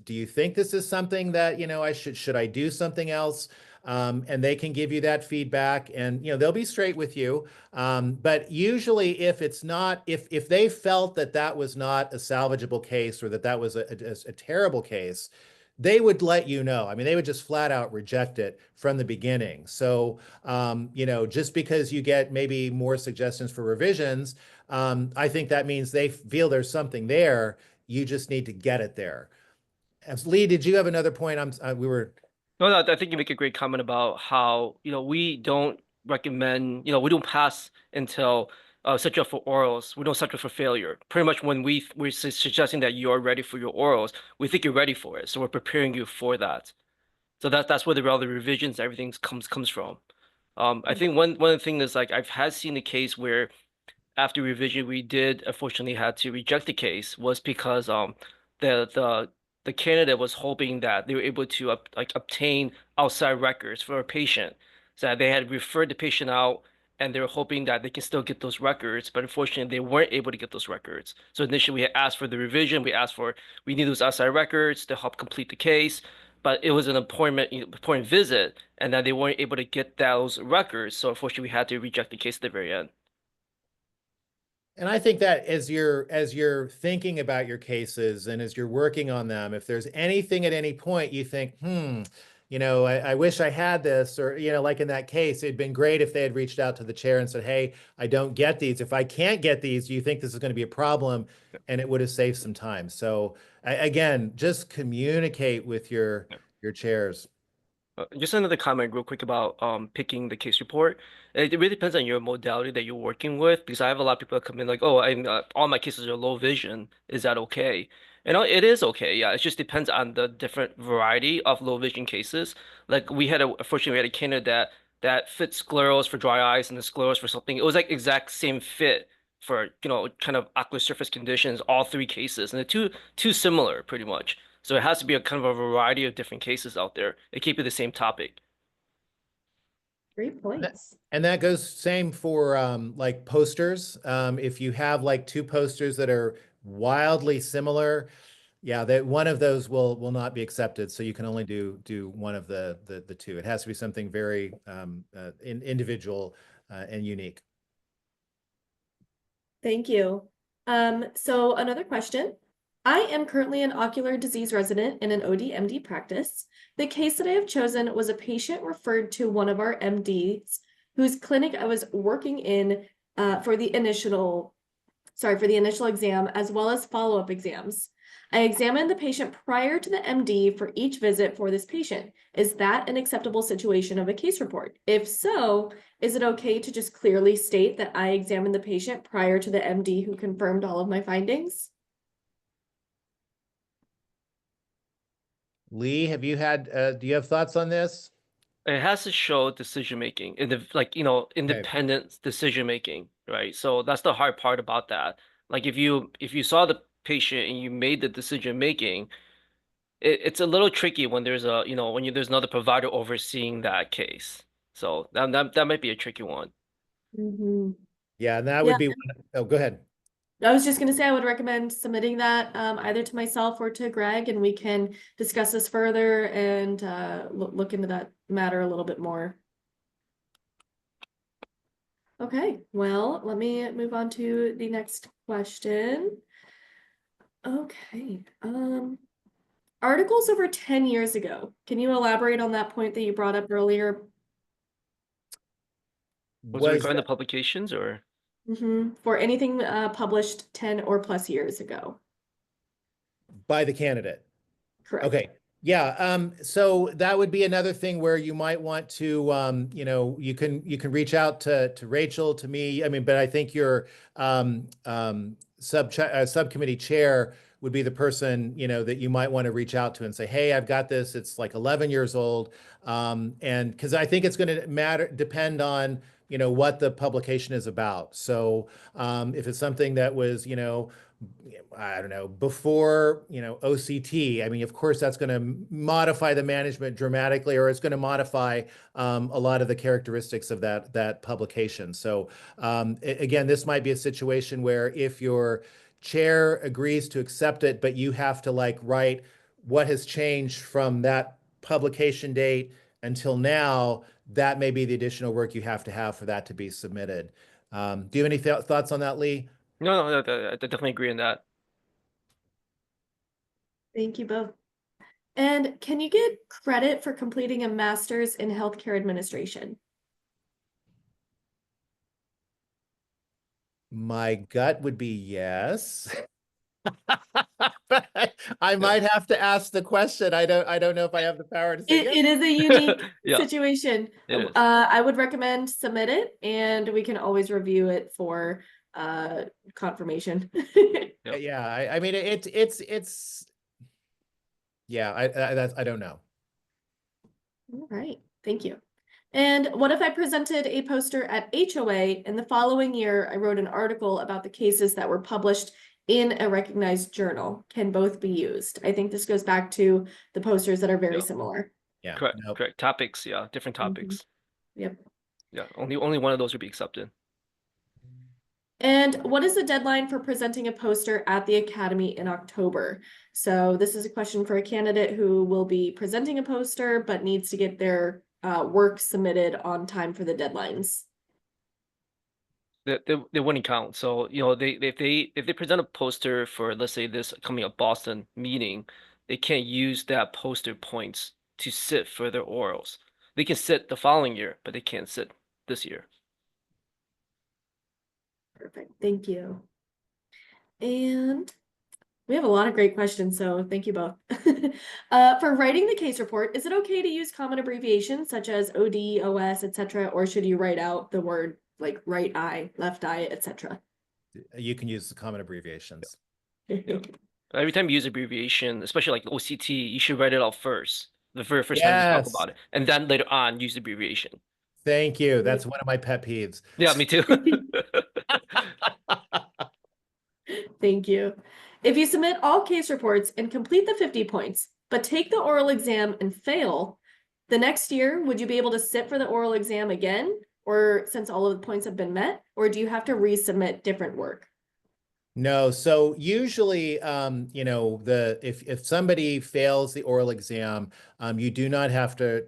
you think this is something that, should I do something else? And they can give you that feedback, and they'll be straight with you. But usually, if they felt that was not a salvageable case or that was a terrible case, they would let you know. I mean, they would just flat out reject it from the beginning. So, just because you get maybe more suggestions for revisions, I think that means they feel there's something there. You just need to get it there. Lee, did you have another point? We were. No, no, I think you make a great comment about how, we don't recommend, we don't pass until set you up for orals. We don't set you up for failure. Pretty much when we're suggesting that you're ready for your orals, we think you're ready for it. So we're preparing you for that. So that's where all the revisions, everything comes from. I think one of the things is like I've seen a case where after revision, we did unfortunately had to reject the case was because the the the candidate was hoping that they were able to obtain outside records for a patient. So that they had referred the patient out and they were hoping that they can still get those records, but unfortunately they weren't able to get those records. So initially we had asked for the revision, we need those outside records to help complete the case, but it was an appointment visit, and then they weren't able to get those records. So unfortunately we had to reject the case at the very end. And I think that as you're thinking about your cases and as you're working on them, if there's anything at any point you think, I wish I had this, or, like in that case, it'd been great if they had reached out to the chair and said, hey, I don't get these. If I can't get these, do you think this is going to be a problem? And it would have saved some time. So again, just communicate with your chairs. Just another comment real quick about picking the case report. It really depends on your modality that you're working with, because I have a lot of people that come in like, oh, all my cases are low vision. Is that okay? And it is okay. Yeah, it just depends on the different variety of low vision cases. Like unfortunately, we had a candidate that fit scleros for dry eyes and the scleros for something. It was like exact same fit for, kind of ocular surface conditions, all three cases, and they're too similar pretty much. So it has to be a kind of a variety of different cases out there. It can't be the same topic. Great points. And that goes same for like posters. If you have like two posters that are wildly similar, Yeah, that one of those will not be accepted. So you can only do one of the two. It has to be something very individual and unique. Thank you. So another question. I am currently an ocular disease resident in an OD-MD practice. The case that I have chosen was a patient referred to one of our MDs whose clinic I was working in for the initial exam as well as follow-up exams. I examined the patient prior to the MD for each visit for this patient. Is that an acceptable situation of a case report? If so, is it okay to just clearly state that I examined the patient prior to the MD who confirmed all of my findings? Lee, have you had, do you have thoughts on this? It has to show decision making in the like, Okay. independent decision making, right? So that's the hard part about that. Like if you saw the patient and you made the decision making, it's a little tricky when there's a, there's another provider overseeing that case. So that might be a tricky one. Mm-hmm. Yeah, and that Yeah, would be one. Oh, go ahead. I was just going to say I would recommend submitting that either to myself or to Greg, and we can discuss this further and look into that matter a little bit more. Okay, well, let me move on to the next question. Okay, articles over 10 years ago. Can you elaborate on that point that you brought up earlier? Was it Was regarding the publications or? For anything published 10 or plus years ago. by the candidate? Correct. Okay. Yeah. So that would be another thing where you might want to, you can reach out to Rachel, to me. I mean, but I think your subcommittee chair would be the person, that you might want to reach out to and say, hey, I've got this. It's like 11 years old. And because I think it's going to depend on, what the publication is about. So if it's something that was, I don't know, before, OCT, I mean, of course, that's going to modify the management dramatically, or it's going to modify a lot of the characteristics of that publication. So again, this might be a situation where if your chair agrees to accept it, but you have to write what has changed from that publication date until now, that may be the additional work you have to have for that to be submitted. Do you have any thoughts on that, Lee? No, I definitely agree on that. Thank you both. And can you get credit for completing a master's in healthcare administration? My gut would be yes. But I might have to ask the question. I don't know if I have the power to say yes. It is a unique Yeah, situation. it is. I would recommend submit it, and we can always review it for confirmation. Yep. Yeah, I mean yeah, I don't know. All right, thank you. And what if I presented a poster at HOA and the following year I wrote an article about the cases that were published in a recognized journal? Can both be used? I think this goes back to the posters that are very Yep. similar. Yeah, Correct, no. correct. Topics, yeah, different topics. Yep. Yeah, only one of those would be accepted. And what is the deadline for presenting a poster at the Academy in October? So this is a question for a candidate who will be presenting a poster but needs to get their work submitted on time for the deadlines. They wouldn't count. So, if they present a poster for, let's say, this coming up Boston meeting, they can't use that poster points to sit for their orals. They can sit the following year, but they can't sit this year. Perfect, thank you. And we have a lot of great questions, so thank you both. For writing the case report, is it okay to use common abbreviations such as OD, OS, etc., or should you write out the word like right eye, left eye, etc.? You can use the common abbreviations. Yeah. Every time you use abbreviation, especially like OCT, you should write it out first, the very first time you talk Yes. about it, and then later on use abbreviation. Thank you. That's one of my pet peeves. Yeah, me too. Thank you. If you submit all case reports and complete the 50 points, but take the oral exam and fail, the next year, would you be able to sit for the oral exam again? Or since all of the points have been met, or do you have to resubmit different work? No, so usually, if somebody fails the oral exam, you do not have to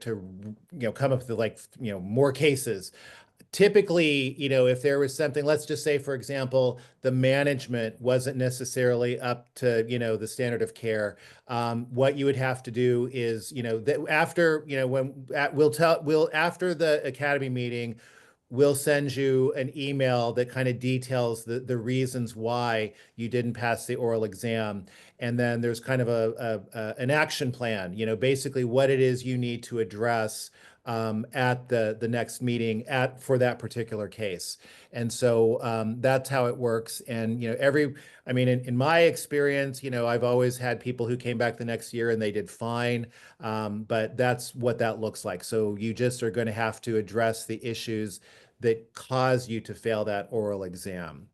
come up with like more cases. Typically, if there was something, let's just say, for example, the management wasn't necessarily up to, the standard of care. What you would have to do is, that after, we'll after the academy meeting, we'll send you an email that kind of details the reasons why you didn't pass the oral exam. And then there's kind of an action plan, basically what it is you need to address at the next meeting for that particular case. And so that's how it works. And I mean, in my experience, I've always had people who came back the next year and they did fine. But that's what that looks like. So you just are going to have to address the issues that cause you to fail that oral exam.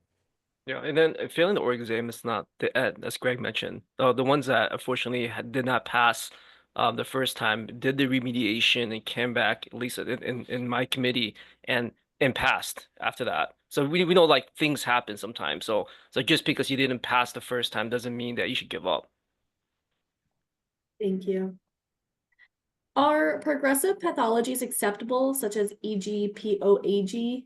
Yeah, and then failing the oral exam is not the end, as Greg mentioned. The ones that unfortunately did not pass the first time did the remediation and came back, at least in my committee, and passed after that. So we know like things happen sometimes. So just because you didn't pass the first time doesn't mean that you should give up. Thank you. Are progressive pathologies acceptable, such as EG, POAG?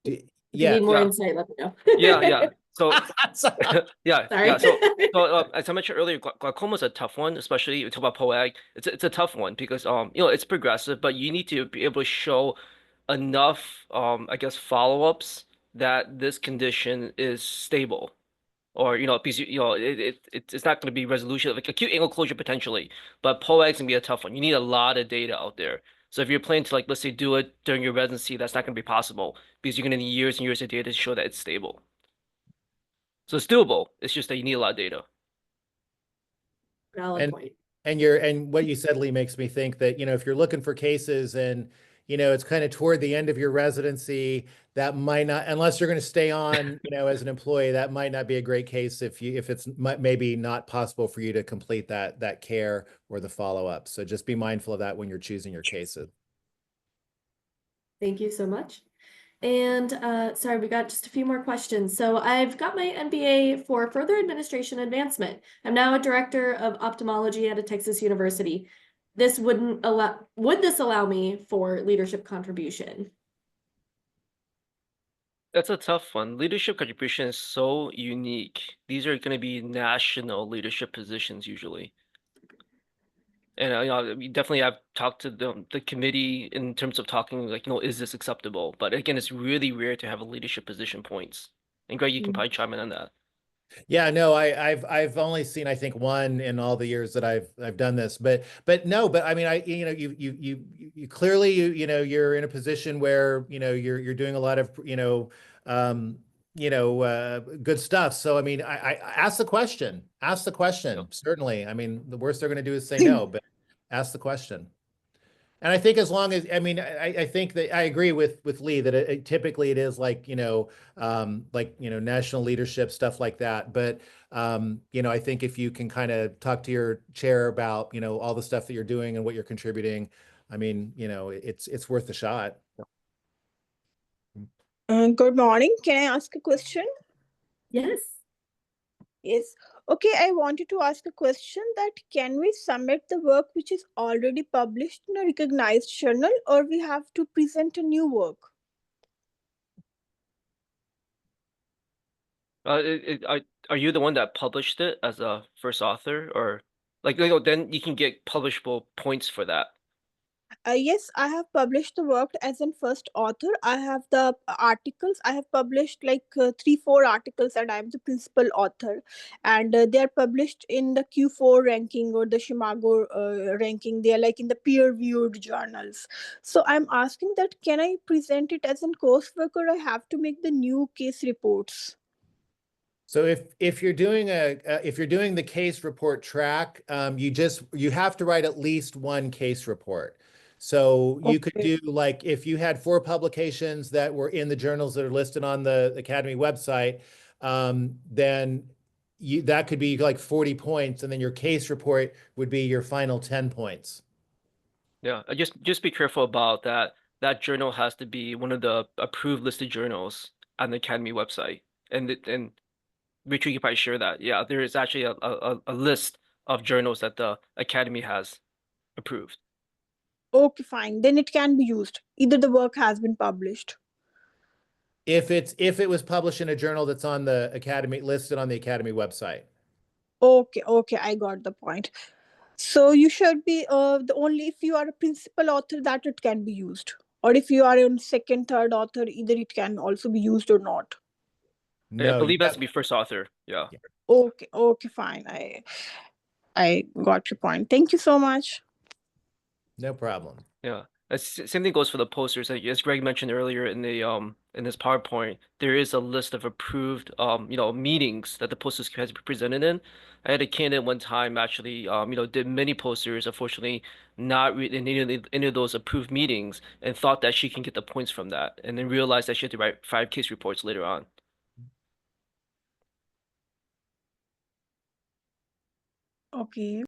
If you Yeah. need more Yeah, insight, let me know. yeah. So yeah, Sorry. as I mentioned earlier, glaucoma is a tough one, especially you talk about POAG. It's a tough one because it's progressive, but you need to be able to show enough I guess follow-ups that this condition is stable. Or because it's not going to be resolution like acute angle closure potentially, but POAG's gonna be a tough one. You need a lot of data out there. So if you're planning to like let's say do it during your residency, that's not going to be possible because you're going to need years and years of data to show that it's stable. So it's doable. It's just that you need a lot of data. Valid And point. and what you said, Lee, makes me think that, if you're looking for cases and, it's kind of toward the end of your residency, that might not, unless you're going to stay on, as an employee, that might not be a great case if it's maybe not possible for you to complete that care or the follow-up. So just be mindful of that when you're choosing your cases. Thank you so much. And sorry, we got just a few more questions. So I've got my MBA for further administration advancement. I'm now a director of ophthalmology at a Texas university. Would this allow me for leadership contribution? That's a tough one. Leadership contribution is so unique. These are going to be national leadership positions usually. And we definitely have talked to the committee in terms of talking like, is this acceptable? But again, it's really rare to have a leadership position points. And Greg, you can probably chime in on that. Yeah, no, I've only seen, I think, one in all the years that I've done this, but no, but I mean, you clearly you're in a position where you're doing a lot of good stuff. So I mean, I ask the question, Yep. certainly. I mean, the worst they're going to do is say no, but ask the question. And I think as long as, I mean, I think that I agree with Lee that typically it is like, national leadership, stuff like that. But, I think if you can kind of talk to your chair about, all the stuff that you're doing and what you're contributing, I mean, it's worth the shot. Good morning. Can I ask a question? Yes. Yes. Okay, I wanted to ask a question that can we submit the work which is already published in a recognized journal, or we have to present a new work? Are you the one that published it as a first author or like, then you can get publishable points for that. Yes, I have published the work as an first author. I have the articles. I have published like 3, 4 articles, and I'm the principal author. And they are published in the Q4 ranking or the Shimago ranking. They are like in the peer-reviewed journals. So I'm asking that can I present it as a coursework, or I have to make the new case reports? So if you're doing if you're doing the case report track, you have to write at least one case report. So you could Okay. do like if you had 4 publications that were in the journals that are listed on the Academy website, then that could be like 40 points, and then your case report would be your final 10 points. Yeah, just be careful about that. that journal has to be one of the approved listed journals on the Academy website. And Rachel, you can probably share that. Yeah, there is actually a list of journals that the Academy has approved. Okay, fine. Then it can be used. Either the work has been published. If it was published in a journal that's on the Academy, listed on the Academy website. Okay, okay, I got the point. So you should be the only if you are a principal author that it can be used, or if you are a second, third author, either it can also be used or not. I No, you believe it has have, to be first author. Yeah. Okay, okay, fine. I got your point. Thank you so much. no problem. Yeah. Same thing goes for the posters. Like, as Greg mentioned earlier in this PowerPoint, there is a list of approved meetings that the posters has been presented in. I had a candidate one time actually did many posters, unfortunately not in any of those approved meetings, and thought that she can get the points from that, and then realized that she had to write 5 case reports later on. Okay.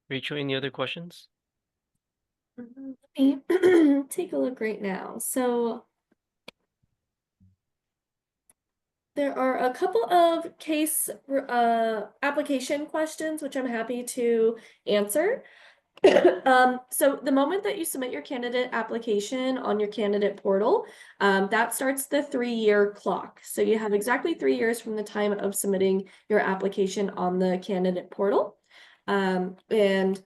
Rachel, any other questions? Let me take a look right now. So there are a couple of case application questions, which I'm happy to answer. So the moment that you submit your candidate application on your candidate portal, that starts the 3-year clock. So you have exactly 3 years from the time of submitting your application on the candidate portal. And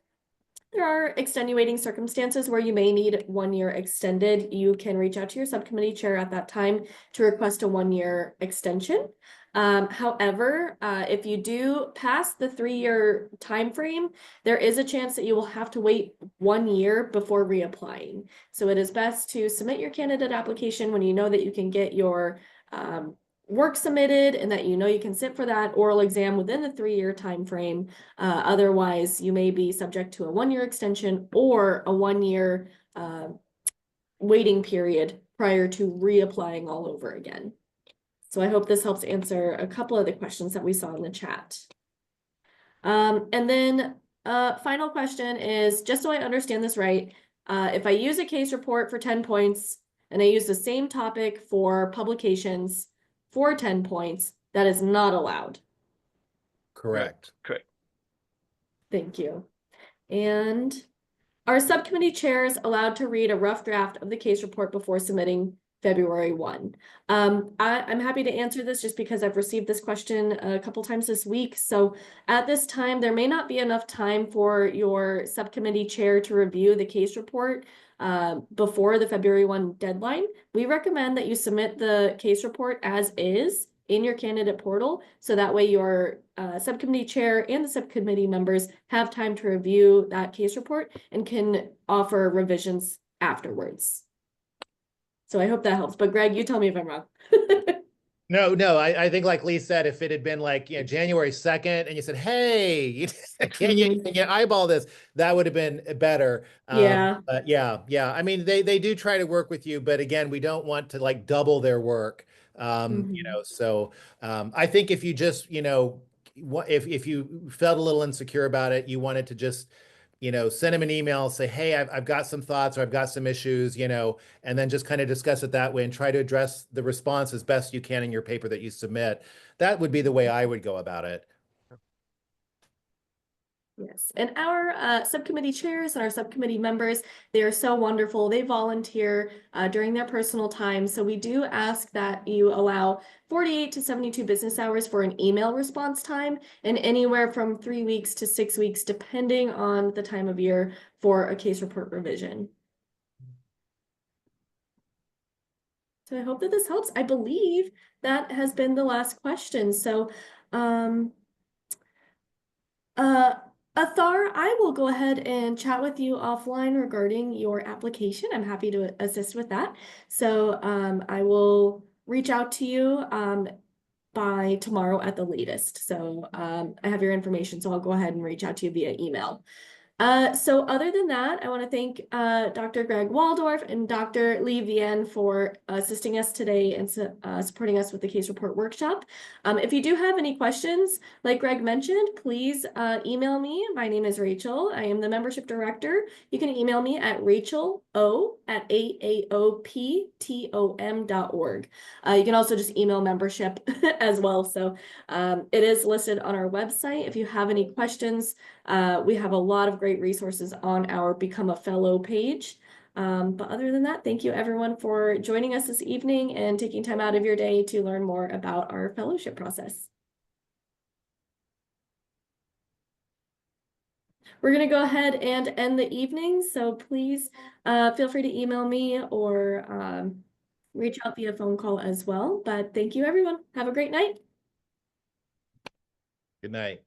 there are extenuating circumstances where you may need 1 year extended. You can reach out to your subcommittee chair at that time to request a 1-year extension. However, if you do pass the 3-year time frame, there is a chance that you will have to wait 1 year before reapplying. So it is best to submit your candidate application when you know that you can get your work submitted and that you know you can sit for that oral exam within the 3-year time frame. Otherwise, you may be subject to a 1-year extension or a 1-year waiting period prior to reapplying all over again. So I hope this helps answer a couple of the questions that we saw in the chat. And then final question is, just so I understand this right, if I use a case report for 10 points and I use the same topic for publications for 10 points, that is not allowed. Correct. Correct. Thank you. And are subcommittee chairs allowed to read a rough draft of the case report before submitting February 1? I'm happy to answer this just because I've received this question a couple times this week. So at this time, there may not be enough time for your subcommittee chair to review the case report before the February 1 deadline. We recommend that you submit the case report as is in your candidate portal, so that way your subcommittee chair and the subcommittee members have time to review that case report and can offer revisions afterwards. So I hope that helps. But Greg, you tell me if I'm wrong. No, I think like Lee said, if it had been like, January 2nd and you said, hey, can you eyeball this? That would have been better. Yeah. But yeah. I mean, they do try to work with you, but again, we don't want to like double their work. So I think if you just, if you felt a little insecure about it, you wanted to just, send them an email, say, hey, I've got some thoughts or I've got some issues, and then just kind of discuss it that way and try to address the response as best you can in your paper that you submit. That would be the way I would go about it. Yes, and our subcommittee chairs and our subcommittee members, they are so wonderful. They volunteer during their personal time. So we do ask that you allow 48 to 72 business hours for an email response time and anywhere from 3 weeks to 6 weeks, depending on the time of year for a case report revision. So I hope that this helps. I believe that has been the last question. So, Athar, I will go ahead and chat with you offline regarding your application. I'm happy to assist with that. So I will reach out to you by tomorrow at the latest. So I have your information, so I'll go ahead and reach out to you via email. So other than that, I want to thank Dr. Greg Waldorf and Dr. Lee Vien for assisting us today and supporting us with the case report workshop. If you do have any questions, like Greg mentioned, please email me. My name is Rachel. I am the membership director. You can email me at rachel@aaoptom.org. You can also just email membership as well. So it is listed on our website. If you have any questions, we have a lot of great resources on our Become a Fellow page. But other than that, thank you everyone for joining us this evening and taking time out of your day to learn more about our fellowship process. We're going to go ahead and end the evening, so please feel free to email me or reach out via phone call as well. But thank you everyone. Have a great night. Good night.